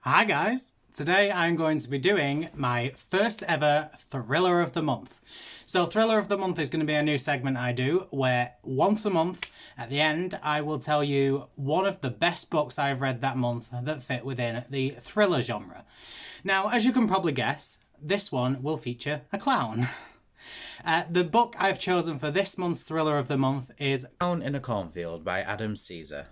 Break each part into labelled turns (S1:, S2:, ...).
S1: Hi guys! Today I'm going to be doing my first ever Thriller of the Month. So Thriller of the Month is going to be a new segment I do where once a month at the end I will tell you one of the best books I've read that month that fit within the thriller genre. Now, as you can probably guess, this one will feature a clown. The book I've chosen for this month's Thriller of the Month is
S2: Down in a Cornfield by Adam Caesar.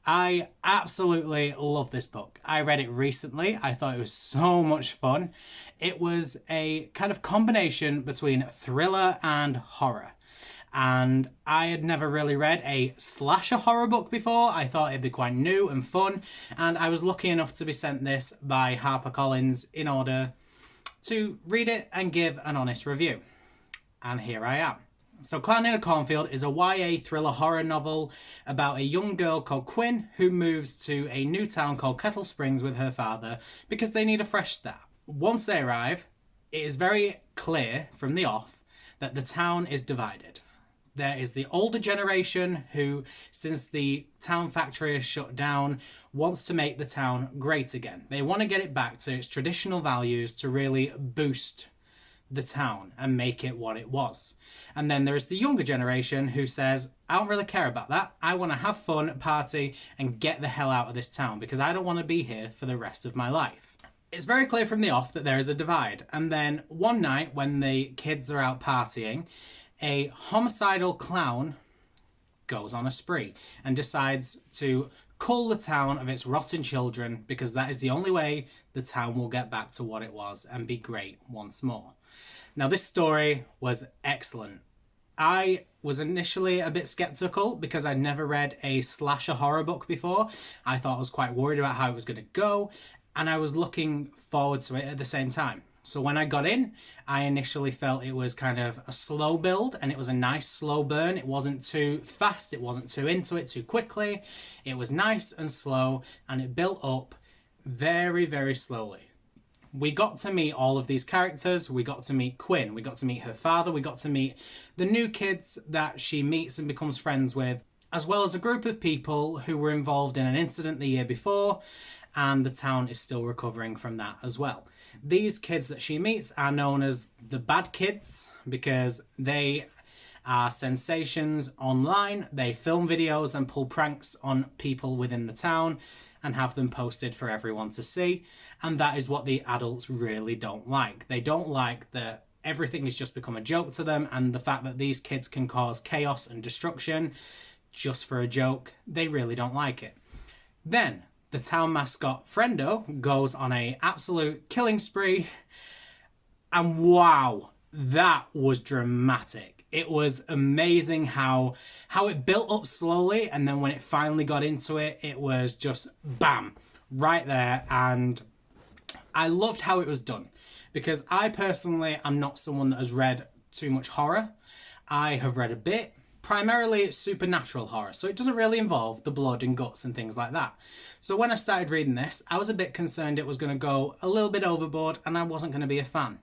S1: I absolutely love this book. I read it recently. I thought it was so much fun. It was a kind of combination between thriller and horror. And I had never really read a slasher horror book before. I thought it'd be quite new and fun. And I was lucky enough to be sent this by HarperCollins in order to read it and give an honest review. And here I am. So Clown in a Cornfield is a YA thriller horror novel about a young girl called Quinn who moves to a new town called Kettle Springs with her father because they need a fresh start. Once they arrive, it is very clear from the off that the town is divided. There is the older generation who, since the town factory is shut down, wants to make the town great again. They want to get it back to its traditional values to really boost the town and make it what it was. And then there's the younger generation who says, I don't really care about that. I want to have fun, party, and get the hell out of this town because I don't want to be here for the rest of my life. It's very clear from the off that there is a divide. And then one night when the kids are out partying, a homicidal clown goes on a spree and decides to cull the town of its rotten children because that is the only way the town will get back to what it was and be great once more. Now, this story was excellent. I was initially a bit skeptical because I'd never read a slasher horror book before. I thought I was quite worried about how it was going to go, and I was looking forward to it at the same time. So when I got in, I initially felt it was kind of a slow build, and it was a nice slow burn. It wasn't too fast, it wasn't too into it too quickly. It was nice and slow, and it built up very, very slowly. We got to meet all of these characters. We got to meet Quinn. We got to meet her father. We got to meet the new kids that she meets and becomes friends with, as well as a group of people who were involved in an incident the year before, and the town is still recovering from that as well. These kids that she meets are known as the bad kids because they are sensations online. They film videos and pull pranks on people within the town and have them posted for everyone to see. And that is what the adults really don't like. They don't like that everything has just become a joke to them, and the fact that these kids can cause chaos and destruction just for a joke, they really don't like it. Then the town mascot Frendo goes on a absolute killing spree, and wow, that was dramatic. It was amazing how it built up slowly, and then when it finally got into it, it was just bam, right there. And I loved how it was done because I personally am not someone that has read too much horror. I have read a bit, primarily supernatural horror, so it doesn't really involve the blood and guts and things like that. So when I started reading this, I was a bit concerned it was going to go a little bit overboard and I wasn't going to be a fan.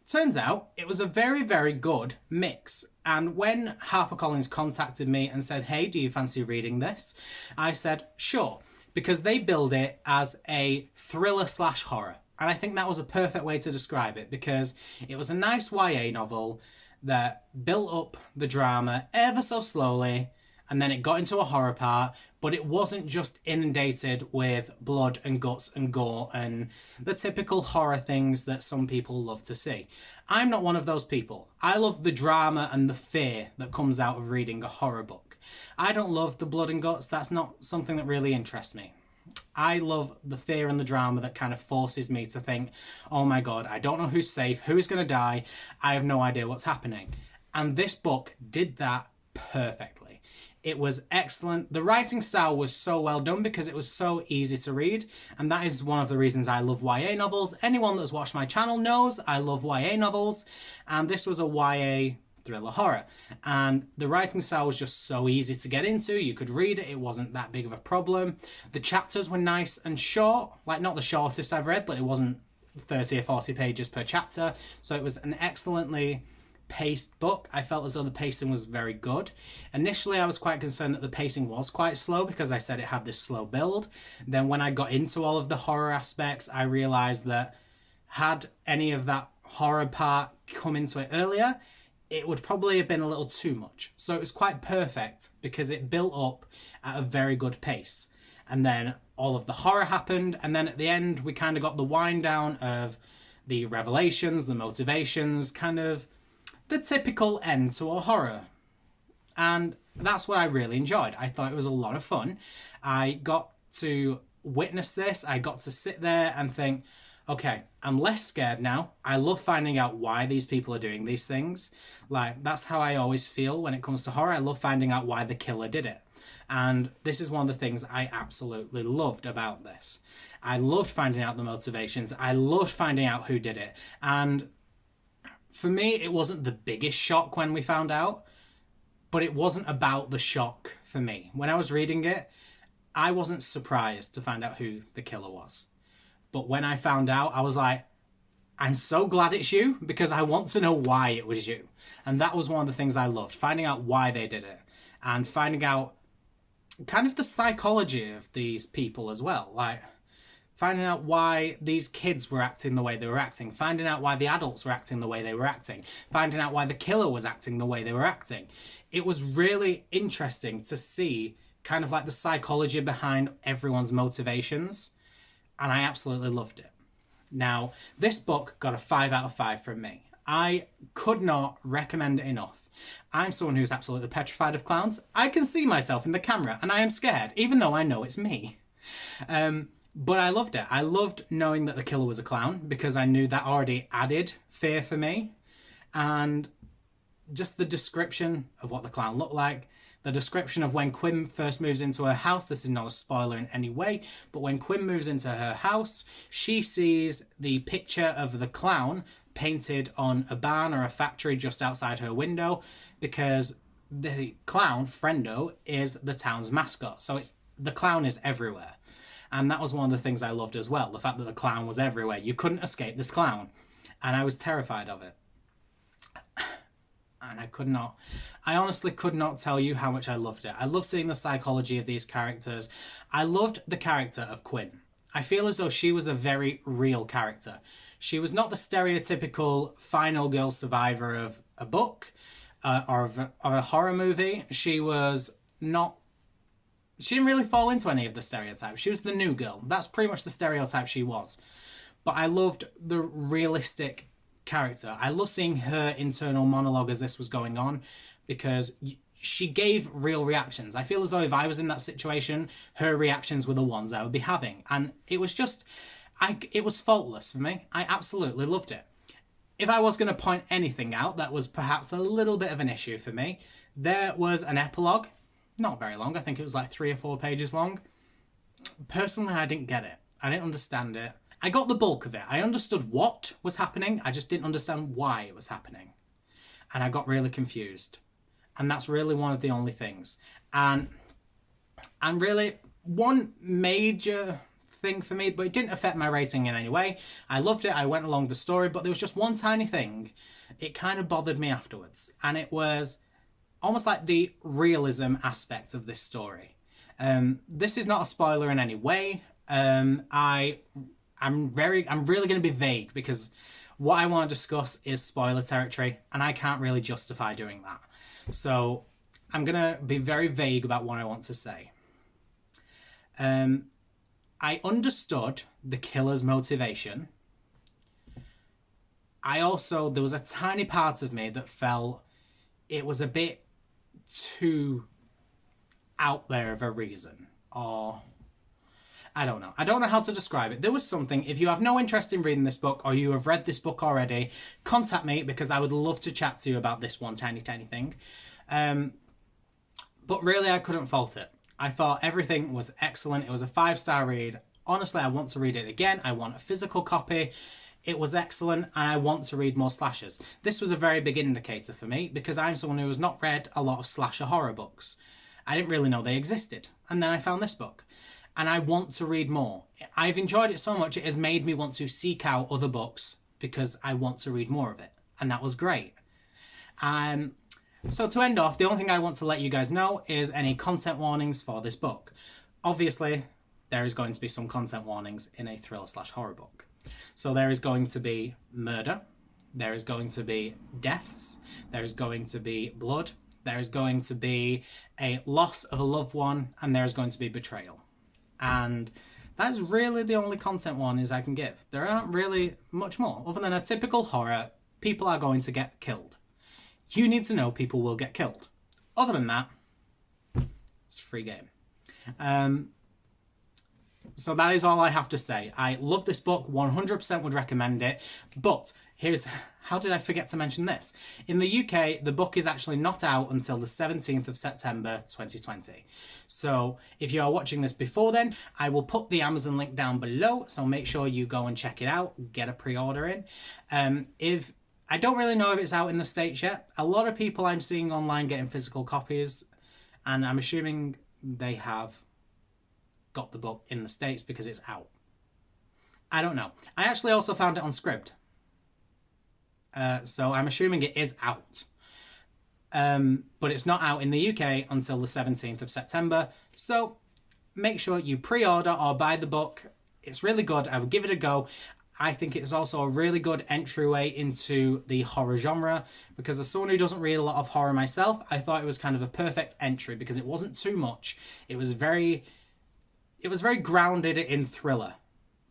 S1: Turns out it was a very, very good mix. And when HarperCollins contacted me and said, hey, do you fancy reading this? I said, sure, because they build it as a thriller slash horror. And I think that was a perfect way to describe it because it was a nice YA novel that built up the drama ever so slowly, and then it got into a horror part, but it wasn't just inundated with blood and guts and gore and the typical horror things that some people love to see. I'm not one of those people. I love the drama and the fear that comes out of reading a horror book. I don't love the blood and guts. That's not something that really interests me. I love the fear and the drama that kind of forces me to think, oh my God, I don't know who's safe, who's going to die, I have no idea what's happening. And this book did that perfectly. It was excellent. The writing style was so well done because it was so easy to read, and that is one of the reasons I love YA novels. Anyone that's watched my channel knows I love YA novels, and this was a YA thriller horror, and the writing style was just so easy to get into. You could read it, it wasn't that big of a problem. The chapters were nice and short, like not the shortest I've read, but it wasn't 30 or 40 pages per chapter, so it was an excellently paced book. I felt as though the pacing was very good. Initially, I was quite concerned that the pacing was quite slow because I said it had this slow build. Then when I got into all of the horror aspects, I realised that had any of that horror part come into it earlier, it would probably have been a little too much. So it was quite perfect because it built up at a very good pace. And then all of the horror happened, and then at the end we kind of got the wind down of the revelations, the motivations, kind of the typical end to a horror. And that's what I really enjoyed. I thought it was a lot of fun. I got to witness this. I got to sit there and think, okay, I'm less scared now. I love finding out why these people are doing these things. Like, that's how I always feel when it comes to horror. I love finding out why the killer did it. And this is one of the things I absolutely loved about this. I loved finding out the motivations. I loved finding out who did it. And for me, it wasn't the biggest shock when we found out, but it wasn't about the shock for me. When I was reading it, I wasn't surprised to find out who the killer was. But when I found out, I was like, I'm so glad it's you because I want to know why it was you. And that was one of the things I loved, finding out why they did it and finding out kind of the psychology of these people as well. Like, finding out why these kids were acting the way they were acting, finding out why the adults were acting the way they were acting, finding out why the killer was acting the way they were acting. It was really interesting to see kind of like the psychology behind everyone's motivations, and I absolutely loved it. Now, this book got a 5 out of 5 from me. I could not recommend it enough. I'm someone who's absolutely petrified of clowns. I can see myself in the camera, and I am scared, even though I know it's me. But I loved it. I loved knowing that the killer was a clown because I knew that already added fear for me. And just the description of what the clown looked like, the description of when Quinn first moves into her house, this is not a spoiler in any way, but when Quinn moves into her house, she sees the picture of the clown painted on a barn or a factory just outside her window because the clown, Friendo, is the town's mascot. So the clown is everywhere. And that was one of the things I loved as well, the fact that the clown was everywhere. You couldn't escape this clown. And I was terrified of it. And I honestly could not tell you how much I loved it. I loved seeing the psychology of these characters. I loved the character of Quinn. I feel as though she was a very real character. She was not the stereotypical final girl survivor of a book or of a horror movie. She didn't really fall into any of the stereotypes. She was the new girl. That's pretty much the stereotype she was. But I loved the realistic character. I love seeing her internal monologue as this was going on because she gave real reactions. I feel as though if I was in that situation, her reactions were the ones I would be having. And it was just, it was faultless for me. I absolutely loved it. If I was going to point anything out that was perhaps a little bit of an issue for me, there was an epilogue. Not very long. I think it was like 3 or 4 pages long. Personally, I didn't get it. I didn't understand it. I got the bulk of it. I understood what was happening. I just didn't understand why it was happening. And I got really confused. And that's really one of the only things. And really, one major thing for me, but it didn't affect my rating in any way. I loved it. I went along the story, but there was just one tiny thing. It kind of bothered me afterwards. And it was almost like the realism aspect of this story. This is not a spoiler in any way. I'm really going to be vague because what I want to discuss is spoiler territory and I can't really justify doing that. So I'm going to be very vague about what I want to say. I understood the killer's motivation. There was a tiny part of me that felt it was a bit too out there of a reason, or I don't know. I don't know how to describe it. There was something. If you have no interest in reading this book or you have read this book already, contact me because I would love to chat to you about this one tiny thing. But really, I couldn't fault it. I thought everything was excellent. It was a 5-star read. Honestly, I want to read it again. I want a physical copy. It was excellent, and I want to read more slashers. This was a very big indicator for me because I'm someone who has not read a lot of slasher horror books. I didn't really know they existed. And then I found this book. And I want to read more. I've enjoyed it so much, it has made me want to seek out other books because I want to read more of it. And that was great. So to end off, the only thing I want to let you guys know is any content warnings for this book. Obviously, there is going to be some content warnings in a thriller/horror book. So there is going to be murder, there is going to be deaths, there is going to be blood, there is going to be a loss of a loved one, and there is going to be betrayal. And that is really the only content warnings I can give. There aren't really much more. Other than a typical horror, people are going to get killed. You need to know people will get killed. Other than that, it's a free game. So that is all I have to say. I love this book, 100% would recommend it. But how did I forget to mention this? In the UK, the book is actually not out until the 17th of September 2020. So if you are watching this before then, I will put the Amazon link down below. So make sure you go and check it out, get a pre-order in. I don't really know if it's out in the States yet. A lot of people I'm seeing online getting physical copies, and I'm assuming they have got the book in the States because it's out. I don't know. I actually also found it on Scribd. So I'm assuming it is out. But it's not out in the UK until the 17th of September. So make sure you pre-order or buy the book. It's really good. I would give it a go. I think it's also a really good entryway into the horror genre, because as someone who doesn't read a lot of horror myself, I thought it was kind of a perfect entry because it wasn't too much. It was very grounded in thriller.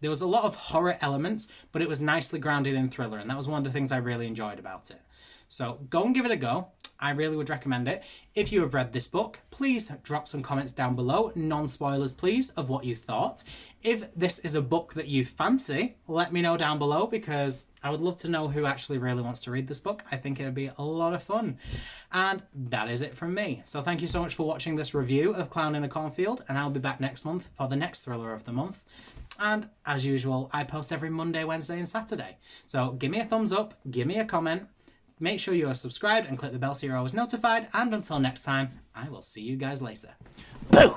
S1: There was a lot of horror elements, but it was nicely grounded in thriller, and that was one of the things I really enjoyed about it. So go and give it a go. I really would recommend it. If you have read this book, please drop some comments down below, non-spoilers please, of what you thought. If this is a book that you fancy, let me know down below, because I would love to know who actually really wants to read this book. I think it would be a lot of fun. And that is it from me. So thank you so much for watching this review of Clown in a Cornfield, and I'll be back next month for the next thriller of the month. And as usual, I post every Monday, Wednesday and Saturday. So give me a thumbs up, give me a comment, make sure you are subscribed and click the bell so you're always notified. And until next time, I will see you guys later. Boo!